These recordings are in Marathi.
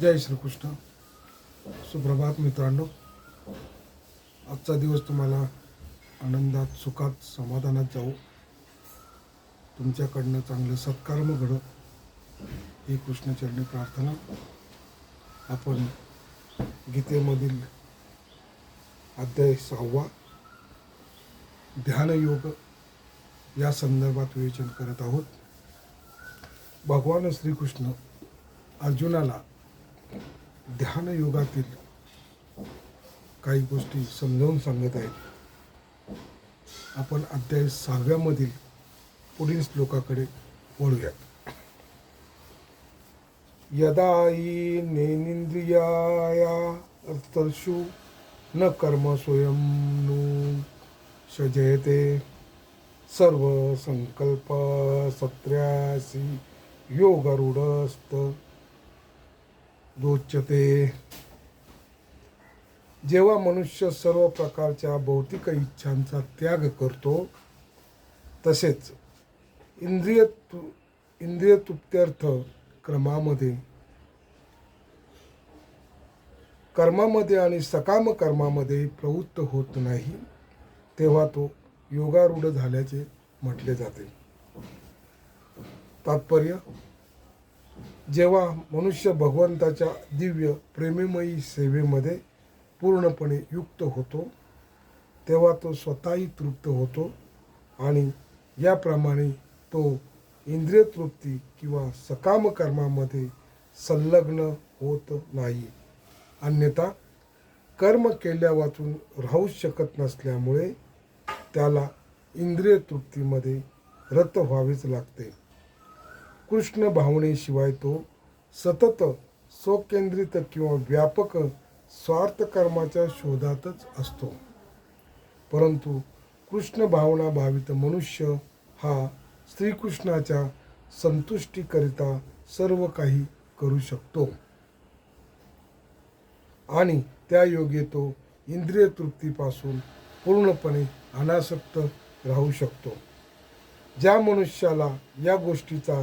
जय श्रीकृष्ण. सुप्रभात मित्रांनो. आजचा दिवस तुम्हाला आनंदात, सुखात, समाधानात जाऊ. तुमच्याकडनं चांगलं सत्कर्म घडो ही कृष्णचरणी प्रार्थना. आपण गीतेमधील अध्याय 6 ध्यानयोग या संदर्भात विवेचन करत आहोत. भगवान श्रीकृष्ण अर्जुनाला ध्यानयोगातील काही गोष्टी समजावून सांगत आहेत. आपण अध्याय 6 मधील पुढील श्लोकाकडे वळूया. यदा हि नेनिंद्रियाया अर्थर्षु न कर्म स्वयं नु सजयते सर्व संकल्प सत्र्यासी योगारूढस्त दोच्यते. जेव्हा मनुष्य सर्व प्रकारच्या भौतिक इच्छांचा त्याग करतो, तसेच इंद्रिय तृप्त्यर्थ कर्मामध्ये आणि सकाम कर्मामध्ये प्रवृत्त होत नाही, तेव्हा तो योगारूढ झाल्याचे म्हटले जाते. तात्पर्य: जेव्हा मनुष्य भगवंताच्या दिव्य प्रेममयी सेवेमध्ये पूर्णपणे युक्त होतो, तेव्हा तो स्वतःही तृप्त होतो आणि याप्रमाणे तो इंद्रिय तृप्ती किंवा सकाम कर्मामध्ये संलग्न होत नाही. अन्यथा कर्म केल्या वाचून राहूच शकत नसल्यामुळे त्याला इंद्रिय तृप्तीमध्ये रत व्हावेच लागते. कृष्ण भावनेशिवाय तो सतत स्वकेंद्रित किंवा व्यापक स्वार्थ कर्माच्या शोधातच असतो. परंतु कृष्ण भावना भावित मनुष्य हा श्रीकृष्णाच्या संतुष्टीकरिता सर्व काही करू शकतो आणि त्या योगे तो इंद्रिय तृप्तीपासून पूर्णपणे अनासक्त राहू शकतो. ज्या मनुष्याला या गोष्टीचा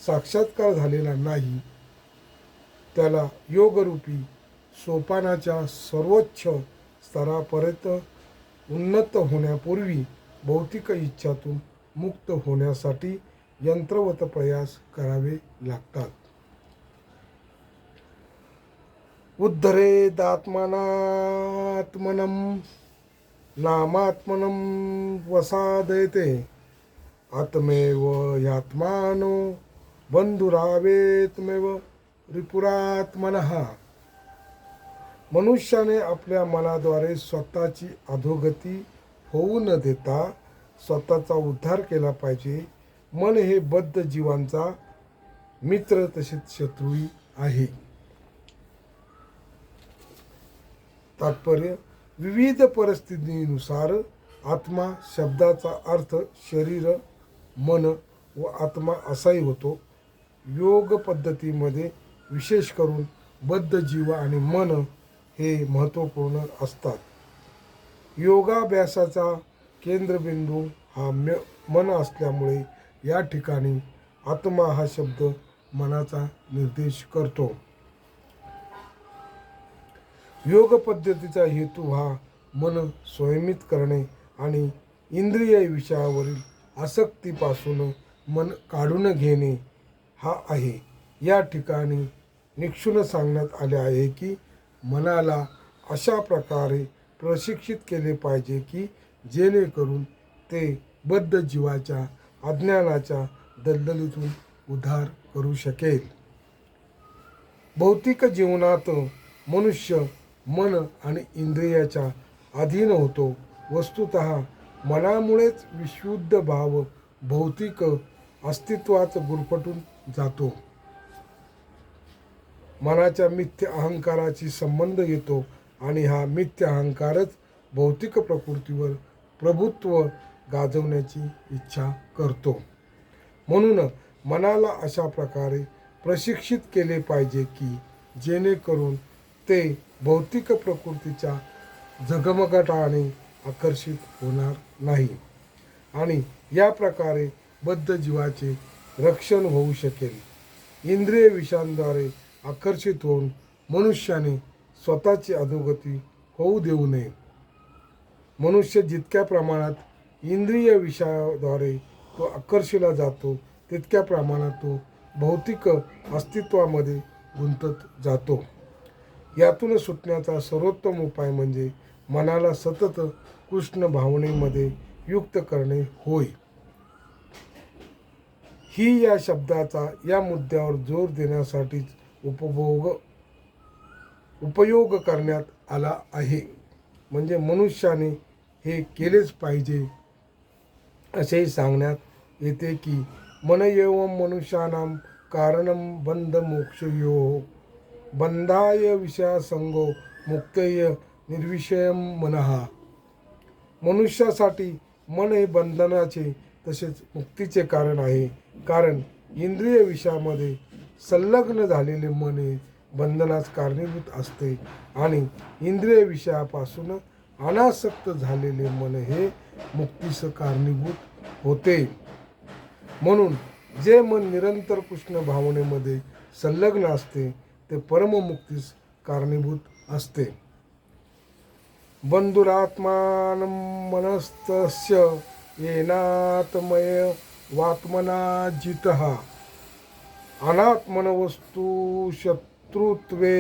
साक्षात्कार झालेला नाही, त्याला योगरूपी सोपानाच्या सर्वोच्च स्तरापर्यंत उन्नत होण्यापूर्वी भौतिक इच्छातून मुक्त होण्यासाठी यंत्रवत प्रयास करावे लागतात. उद्धरेदात्मनात्मनं नामात्मनं वसादयते आत्मेव यात्मानो बंधुरावेत्मेव रिपुरात्मनः. मनुष्याने आपल्या मनाद्वारे स्वतःची अधोगती होऊ न देता स्वतःचा उद्धार केला पाहिजे. मन हे बद्ध जीवांचा मित्र तसेच शत्रूही आहे. तात्पर्य: विविध परिस्थितीनुसार आत्मा शब्दाचा अर्थ शरीर, मन व आत्मा असाही होतो. योग पद्धतीमध्ये विशेष करून बद्ध जीव आणि मन हे महत्त्वपूर्ण असतात. योगाभ्यासाचा केंद्रबिंदू हा मन असल्यामुळे या ठिकाणी आत्मा हा शब्द मनाचा निर्देश करतो. योग पद्धतीचा हेतू हा मन संयमित करणे आणि इंद्रिय विषयावरील आसक्तीपासून मन काढून घेणे हा आहे. या ठिकाणी निक्षून सांगण्यात आले आहे की मनाला अशा प्रकारे प्रशिक्षित केले पाहिजे की जेणेकरून ते बद्ध जीवाच्या अज्ञानाच्या दलदलीतून उद्धार करू शकेल. भौतिक जीवनात मनुष्य मन आणि इंद्रियाच्या अधीन होतो. वस्तुतः मनामुळेच विशुद्ध भाव भौतिक अस्तित्वात गुरफटून जातो. मनाच्या मिथ्य अहंकाराशी संबंध येतो आणि हा मिथ्य अहंकारच भौतिक प्रकृतीवर प्रभुत्व गाजवण्याची इच्छा करतो. म्हणून मनाला अशा प्रकारे प्रशिक्षित केले पाहिजे की जेणेकरून ते भौतिक प्रकृतीच्या झगमगाटाने आकर्षित होणार नाही आणि या प्रकारे बद्ध जीवाचे रक्षण होऊ शकेल. इंद्रिय विषयांद्वारे आकर्षित होऊन मनुष्याने स्वतःची अधोगती होऊ देऊ नये. मनुष्य जितक्या प्रमाणात इंद्रिय विषयाद्वारे तो आकर्षिला जातो तितक्या प्रमाणात तो भौतिक अस्तित्वामध्ये गुंतत जातो. यातून सुटण्याचा सर्वोत्तम उपाय म्हणजे मनाला सतत कृष्ण भावनेमध्ये युक्त करणे होय. ही या शब्दाचा या मुद्द्यावर जोर देण्यासाठीच उपयोग करण्यात आला आहे. म्हणजे मनुष्याने हे केलेच पाहिजे असेही सांगण्यात येते की मन एवं मनुष्यानां कारणं बंध मोक्षयोः बंधाय विषयासंगो मुक्तय निर्विषयम मनः. मनुष्यासाठी मन हे बंधनाचे तसेच मुक्तीचे कारण आहे. कारण इंद्रिय विषयामध्ये संलग्न झालेले मन हे बंधनास कारणीभूत असते आणि इंद्रिय विषयापासून अनासक्त झालेले मन हे मुक्तीस कारणीभूत होते. म्हणून जे मन निरंतर कृष्ण भावनेमध्ये संलग्न असते ते परममुक्तीस कारणीभूत असते. बंधुरात्मानं मनस्तस्य येनात्मय वात्मना जितः अनात्मनवस्तु शत्रुत्वे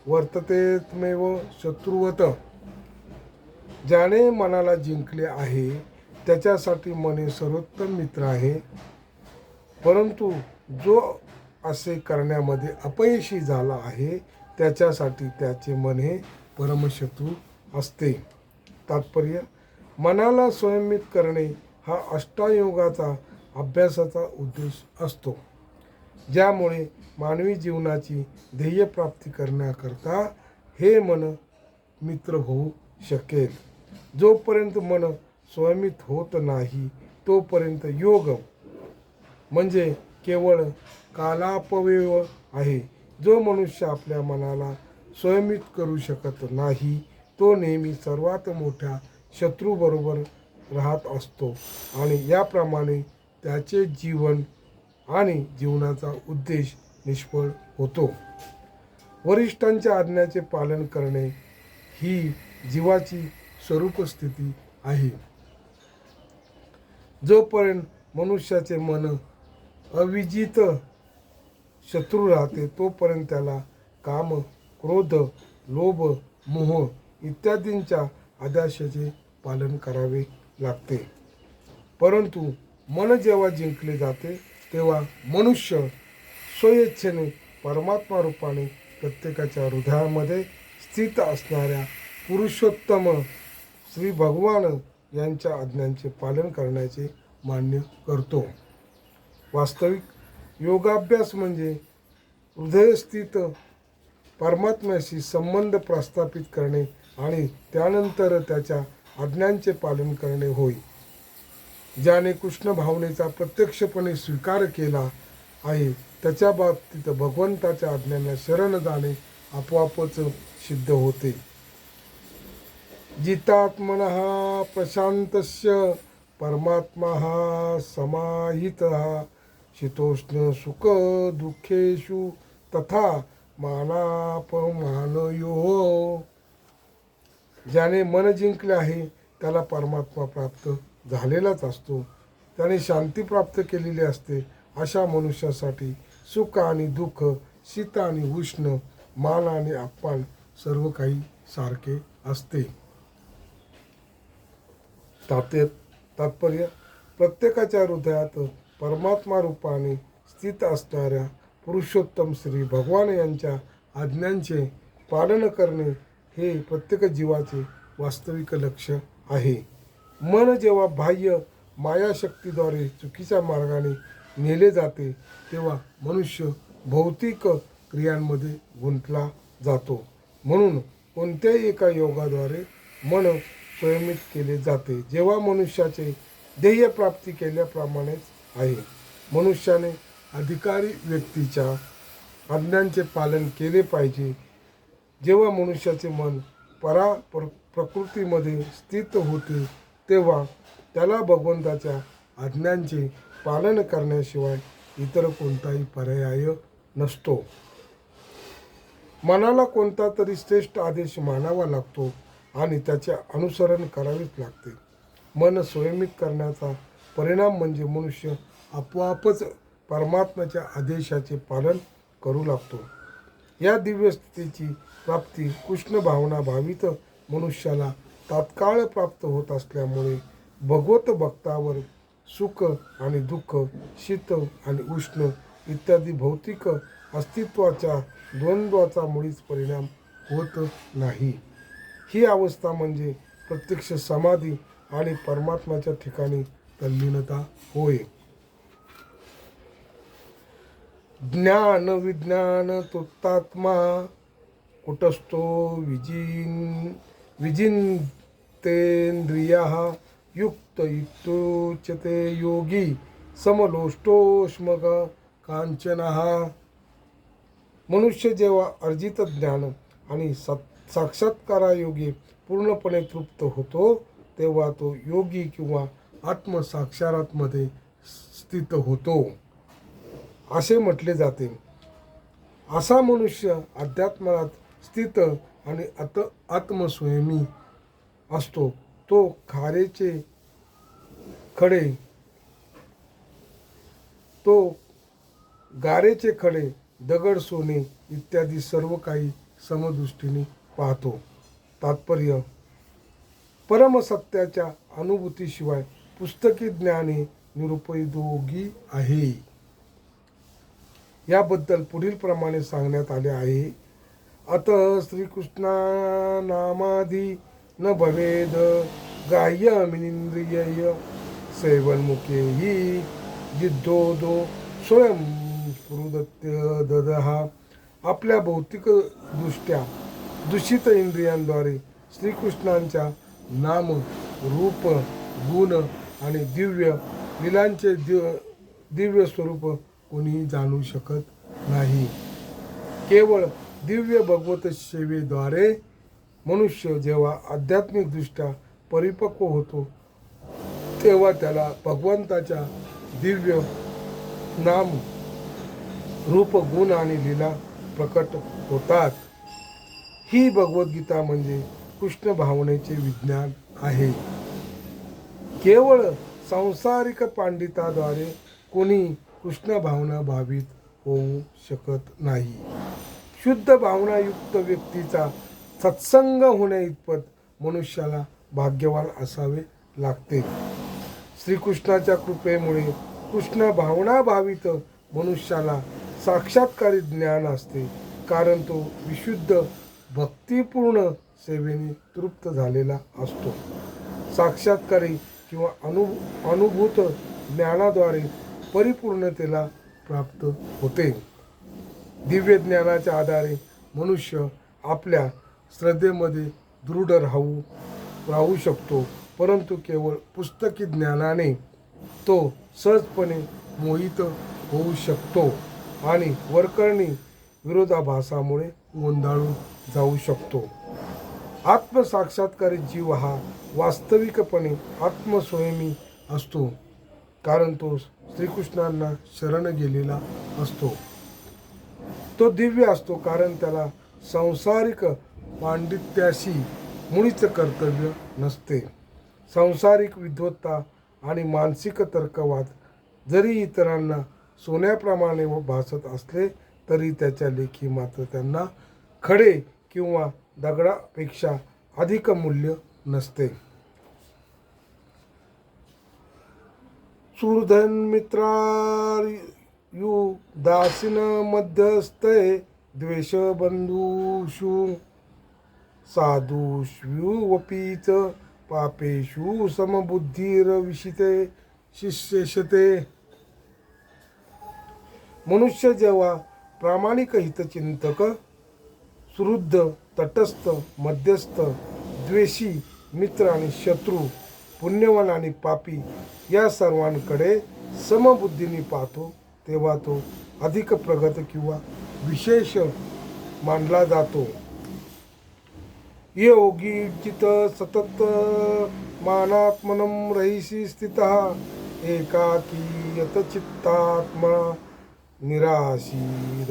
वर्ततेत्मेव शत्रुवत. ज्याने मनाला जिंकले आहे त्याच्यासाठी मन हे सर्वोत्तम मित्र आहे. परंतु जो असे करण्यामध्ये अपयशी झाला आहे त्याच्यासाठी त्याचे मन हे परमशत्रू असते. तात्पर्य: मनाला संयमित करणे हा अष्टायोगाचा अभ्यासाचा उद्देश असतो. ज्यामुळे मानवी जीवनाची ध्येयप्राप्ती करण्याकरता हे मन मित्र होऊ शकेल. जोपर्यंत मन संयमित होत नाही तोपर्यंत योग म्हणजे केवळ कालापव्यय आहे. जो मनुष्य आपल्या मनाला संयमित करू शकत नाही तो नेहमी सर्वात मोठ्या शत्रूबरोबर राहत असतो आणि याप्रमाणे त्याचे जीवन आणि जीवनाचा उद्देश निष्फळ होतो. वरिष्ठांच्या आज्ञेचे पालन करणे ही जीवाची स्वरूपस्थिती आहे. जोपर्यंत मनुष्याचे मन अविजित शत्रू राहते तोपर्यंत त्याला काम, क्रोध, लोभ, मोह इत्यादींच्या आदेशाचे पालन करावे लागते. परंतु मन जेव्हा जिंकले जाते तेव्हा मनुष्य स्वइच्छेने परमात्मा रूपाने प्रत्येकाच्या हृदयामध्ये स्थित असणाऱ्या पुरुषोत्तम श्री भगवान यांच्या आज्ञांचे पालन करण्याचे मान्य करतो. वास्तविक योगाभ्यास म्हणजे हृदयस्थित परमात्म्याशी संबंध प्रस्थापित करणे आणि त्यानंतर त्याच्या आज्ञांचे पालन करणे होय. ज्याने कृष्ण भावनेचा प्रत्यक्षपणे स्वीकार केला आहे त्याच्या बाबतीत भगवंताच्या आज्ञांना शरण जाणे आपोआपच सिद्ध होते. जितात्मनः प्रशान्तस्य परमात्मा समाहितः शीतोष्ण सुख दुःखेषु तथा मानापमानयोः. ज्याने मन जिंकले आहे त्याला परमात्मा प्राप्त झालेलाच असतो. त्याने शांती प्राप्त केलेली असते. अशा मनुष्यासाठी सुख आणि दुःख, शीत आणि उष्ण, मान आणि अपमान सर्व काही सारखे असते. तात्पर्य: प्रत्येकाच्या हृदयात परमात्मा रूपाने स्थित असणाऱ्या पुरुषोत्तम श्री भगवान यांच्या आज्ञांचे पालन करणे हे प्रत्येक जीवाचे वास्तविक लक्ष्य आहे. मन जेव्हा बाह्य मायाशक्तीद्वारे चुकीच्या मार्गाने नेले जाते तेव्हा मनुष्य भौतिक क्रियांमध्ये गुंतला जातो. म्हणून कोणत्याही एका योगाद्वारे मन संयमित केले जाते. जेव्हा मनुष्याचे ध्येय प्राप्ती केल्याप्रमाणेच आहे. मनुष्याने अधिकारी व्यक्तीच्या आज्ञांचे पालन केले पाहिजे. जेव्हा मनुष्याचे मन प्रकृतीमध्ये स्थित होते तेव्हा त्याला भगवंताच्या आज्ञांचे पालन करण्याशिवाय इतर कोणताही पर्याय नसतो. मनाला कोणता तरी श्रेष्ठ आदेश मानावा लागतो आणि त्याचे अनुसरण करावेच लागते. मन संयमित करण्याचा परिणाम म्हणजे मनुष्य आपोआपच परमात्म्याच्या आदेशाचे पालन करू लागतो. या दिव्य स्थितीची प्राप्ती कृष्ण भावना भावित मनुष्याला तात्काळ प्राप्त होत असल्यामुळे भगवत भक्तावर सुख आणि दुःख, शीत आणि उष्ण इत्यादी भौतिक अस्तित्वाच्या द्वंद्वाचा मुळीच परिणाम होत नाही. ही अवस्था म्हणजे प्रत्यक्ष समाधी आणि परमात्म्याच्या ठिकाणी तल्लीनता होय. ज्ञान विज्ञान तृप्तात्मा कुटस्थो विजितेंद्रियः युक्त इत्युच्यते योगी समलोष्टोष्मग कांचनः. मनुष्य जेव्हा अर्जित ज्ञान आणि साक्षात्कारायोगे पूर्णपणे तृप्त होतो तेव्हा तो योगी किंवा आत्मसाक्षात्कारामध्ये स्थित होतो असे म्हटले जाते. असा मनुष्य अध्यात्मात स्थित आणि आत्मस्वयमी असतो. तो गारेचे खडे, दगड, सोने इत्यादी सर्व काही समदृष्टीने पाहतो. तात्पर्य: परमसत्याच्या अनुभूतीशिवाय पुस्तकी ज्ञाने निरुपयोगी आहे. याबद्दल पुढील प्रमाणे सांगण्यात आले आहे. अतः श्रीकृष्णानामादि न भवेद ग्राह्यमिन्द्रिय सेवन्मुखे हि जिद्धोदो स्वयं स्फुरदत्य ददहा. आपल्या भौतिक दृष्ट्या दूषित इंद्रियांद्वारे श्रीकृष्णांच्या नाम, रूप, गुण आणि दिव्य लीलांचे दिव्य स्वरूप कोणीही जाणू शकत नाही. केवळ दिव्य भगवत सेवेद्वारे मनुष्य जेव्हा आध्यात्मिक दृष्ट्या परिपक्व होतो तेव्हा त्याला भगवंताच्या दिव्य नाम, रूप, गुण आणि लीला प्रकट होतात. ही भगवद्गीता म्हणजे कृष्ण भावनेचे विज्ञान आहे. केवळ सांसारिक पांडिताद्वारे कोणी कृष्ण भावना भावित होऊ शकत नाही. शुद्ध भावनायुक्त व्यक्तीचा सत्संग होण्याइतपत मनुष्याला भाग्यवान असावे लागते. श्रीकृष्णाच्या कृपेमुळे कृष्ण भावना भावित मनुष्याला साक्षात्कारी ज्ञान असते, कारण तो विशुद्ध भक्तिपूर्ण सेवेने तृप्त झालेला असतो. साक्षात्कारी किंवा अनुभूत ज्ञानाद्वारे परिपूर्णतेला प्राप्त होते. दिव्य ज्ञानाच्या आधारे मनुष्य आपल्या श्रद्धेमध्ये दृढ राहू शकतो, परंतु केवळ पुस्तकी ज्ञानाने तो सहजपणे मोहित होऊ शकतो आणि वरकरणी विरोधाभासामुळे गोंधळून जाऊ शकतो. आत्मसाक्षात्कारी जीव हा वास्तविकपणे आत्मस्वयमी असतो, कारण तो श्रीकृष्णांना शरण गेलेला असतो. तो दिव्य असतो, कारण त्याला सांसारिक पांडित्याशी मुळीच कर्तव्य नसते. सांसारिक विद्वत्ता आणि मानसिक तर्कवाद जरी इतरांना सोन्याप्रमाणे भासत असले तरी त्याच्या लेखी मात्र त्यांना खडे किंवा दगडापेक्षा अधिक मूल्य नसते. सुहृदन मित्रार्यु दासीन मध्यस्थे द्वेष बंधुषु साधुष्वपीच पापेषु समबुद्धिर्विशिते शिष्येषते. मनुष्य जेव्हा प्रामाणिक हितचिंतक, सुहृद, तटस्थ, मध्यस्थ, द्वेषी, मित्र आणि शत्रू, पुण्यवान आणि पापी या सर्वांकडे समबुद्धीने पाहतो तेव्हा तो अधिक प्रगत किंवा विशेष मानला जातो. योगी चित सतत मानात्मनं रहिषी स्थितः एकाकी यतचित्तात्मा निराशीर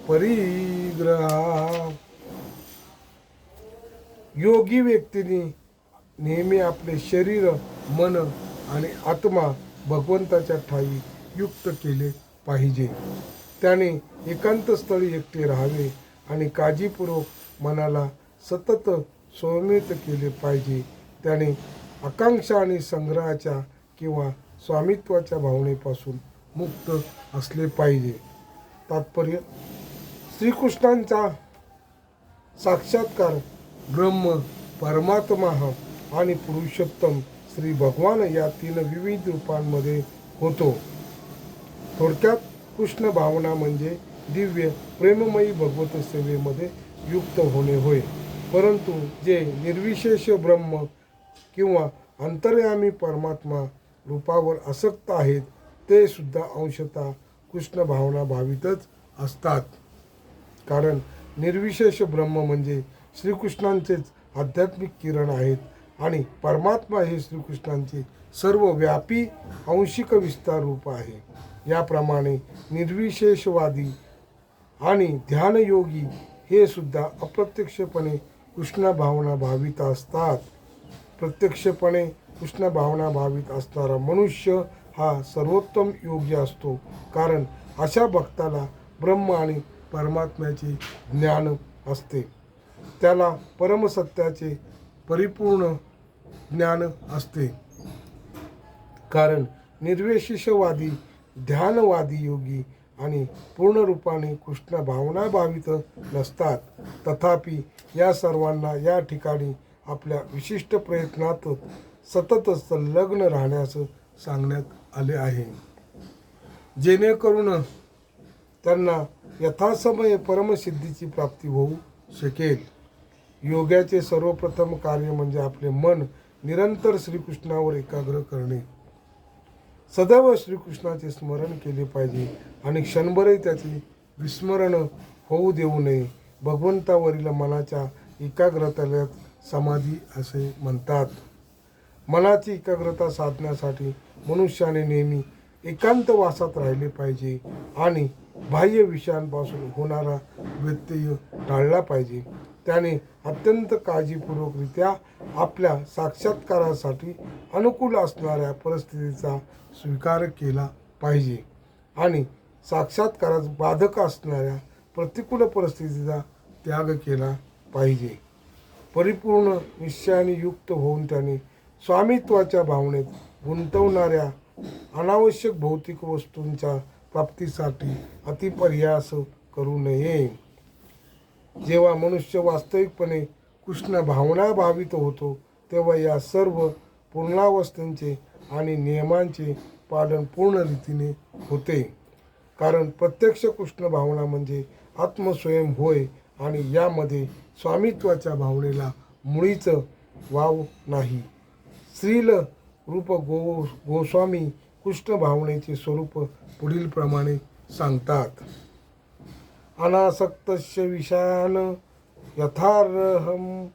परिगृह्यते. परिग्रहा. योगी व्यक्तीने नेहमी आपले शरीर, मन आणि आत्मा भगवंताच्या ठाई युक्त केले पाहिजे. त्याने एकांत स्थळी एकटे राहावे आणि काळजीपूर्वक मनाला सतत संयमित केले पाहिजे. त्याने आकांक्षा आणि संग्रहाच्या किंवा स्वामित्वाच्या भावनेपासून मुक्त असले पाहिजे. तात्पर्य: श्रीकृष्णांचा साक्षात्कार ब्रह्म, परमात्मा आणि पुरुषोत्तम श्री भगवान या तीन विविध रूपांमध्ये होतो. थोडक्यात कृष्ण भावना म्हणजे दिव्य प्रेममयी भगवत सेवेमध्ये युक्त होणे होय. परंतु जे निर्विशेष ब्रह्म किंवा अंतर्यामी परमात्मा रूपावर आसक्त आहेत ते सुद्धा अंशतः कृष्ण भावना भावितच असतात. कारण निर्विशेष ब्रह्म म्हणजे श्रीकृष्णांचेच आध्यात्मिक किरण आहेत आणि परमात्मा हे श्रीकृष्णांचे सर्वव्यापी अंशिक विस्तार रूप आहे. याप्रमाणे निर्विशेषवादी आणि ध्यानयोगी हे सुद्धा अप्रत्यक्षपणे कृष्ण भावना भावित असतात. प्रत्यक्षपणे कृष्ण भावना भावित असणारा मनुष्य हा सर्वोत्तम योगी असतो. कारण अशा भक्ताला ब्रह्म आणि परमात्म्याचे ज्ञान असते. त्याला परमसत्याचे परिपूर्ण ज्ञान असते. कारण निर्विशेषवादी, ध्यानवादी योगी आणि पूर्ण रूपाने कृष्ण भावना भावित नसतात. तथापि या सर्वांना या ठिकाणी आपल्या विशिष्ट प्रयत्नात सतत संलग्न राहण्यास सांगण्यात आले आहे, जेणेकरून त्यांना यथासमये परमसिद्धीची प्राप्ती होऊ शकेल. योगाचे सर्वप्रथम कार्य म्हणजे आपले मन निरंतर श्रीकृष्णावर एकाग्र करणे. सदैव श्रीकृष्णाचे स्मरण केले पाहिजे आणि क्षणभरही त्याचे विस्मरण होऊ देऊ नये. भगवंतावरील मनाच्या एकाग्रतेला समाधी असे म्हणतात. मनाची एकाग्रता साधण्यासाठी मनुष्याने नेहमी एकांतवासात राहिले पाहिजे आणि बाह्य विषयांपासून होणारा व्यत्यय टाळला पाहिजे. त्याने अत्यंत काळजीपूर्वकरित्या आपल्या साक्षात्कारासाठी अनुकूल असणाऱ्या परिस्थितीचा स्वीकार केला पाहिजे आणि साक्षात्कारास बाधक असणाऱ्या प्रतिकूल परिस्थितीचा त्याग केला पाहिजे. परिपूर्ण निश्चयाने युक्त होऊन त्याने स्वामित्वाच्या भावनेत गुंतवणाऱ्या अनावश्यक भौतिक वस्तूंच्या प्राप्तीसाठी अतिप्रयास करू नये. जेव्हा मनुष्य वास्तविकपणे कृष्ण भावना भावित होतो तेव्हा या सर्व पूर्णावस्थांचे आणि नियमांचे पालन पूर्ण रीतीने होते. कारण प्रत्यक्ष कृष्ण भावना म्हणजे आत्मस्वयं होय आणि यामध्ये स्वामित्वाच्या भावनेला मुळीच वाव नाही. श्रील रूप गोस्वामी कृष्ण भावनेचे स्वरूप पुढील प्रमाणे सांगतात. अनासक्तस्य विषयान यथार्हं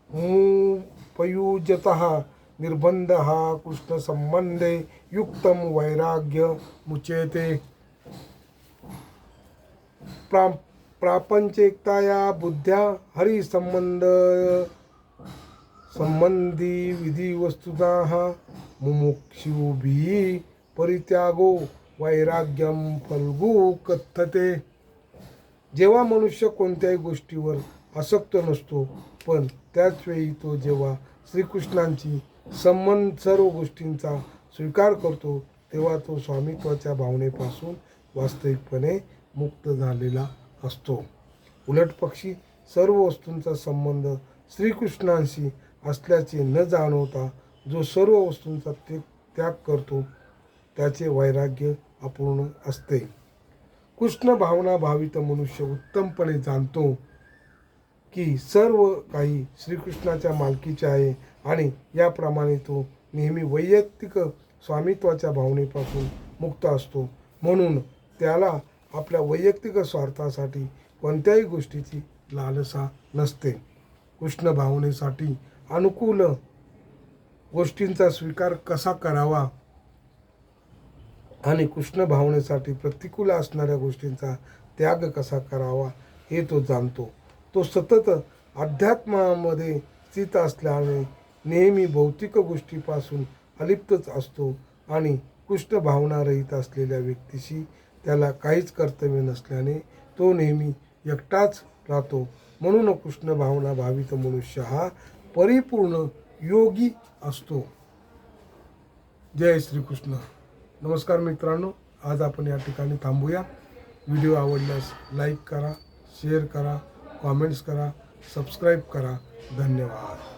मुपयुज्यतः निर्बंधः कृष्ण संबंधे युक्तम वैराग्य मुच्यते. प्रापंचिकताया बुद्ध्या संबंधी विधी वस्तुतः मुमुक्षुभिः परित्यागो वैराग्यम फल्गु कथ्यते. जेव्हा मनुष्य कोणत्याही गोष्टीवर आसक्त नसतो पण त्याचवेळी तो जेव्हा श्रीकृष्णांची सर्व गोष्टींचा स्वीकार करतो तेव्हा तो स्वामित्वाच्या भावनेपासून वास्तविकपणे मुक्त झालेला असतो. उलटपक्षी सर्व वस्तूंचा संबंध श्रीकृष्णांशी असल्याचे न जाणवता जो सर्व वस्तूंचा त्याग करतो त्याचे वैराग्य अपूर्ण असते. कृष्ण भावना भावित मनुष्य उत्तमपणे जाणतो की सर्व काही श्रीकृष्णाच्या मालकीचे आहे आणि याप्रमाणे तो नेहमी वैयक्तिक स्वामित्वाच्या भावनेपासून मुक्त असतो. म्हणून त्याला आपल्या वैयक्तिक स्वार्थासाठी कोणत्याही गोष्टीची लालसा नसते. कृष्ण भावनेसाठी अनुकूल गोष्टींचा स्वीकार कसा करावा आणि कृष्ण भावनेसाठी प्रतिकूल असणाऱ्या गोष्टींचा त्याग कसा करावा हे तो जाणतो. तो सतत अध्यात्मामध्ये स्थित असल्याने नेहमी भौतिक गोष्टीपासून अलिप्तच असतो आणि कृष्ण भावना रहित असलेल्या व्यक्तीशी त्याला काहीच कर्तव्य नसल्याने तो नेहमी एकटाच राहतो. म्हणून कृष्ण भावना भावित मनुष्य हा परिपूर्ण योगी असतो. जय श्रीकृष्ण. नमस्कार मित्रांनो, आज आपण या ठिकाणी थांबूया. व्हिडिओ आवडल्यास लाईक करा, शेअर करा, कॉमेंट्स करा, सबस्क्राईब करा. धन्यवाद.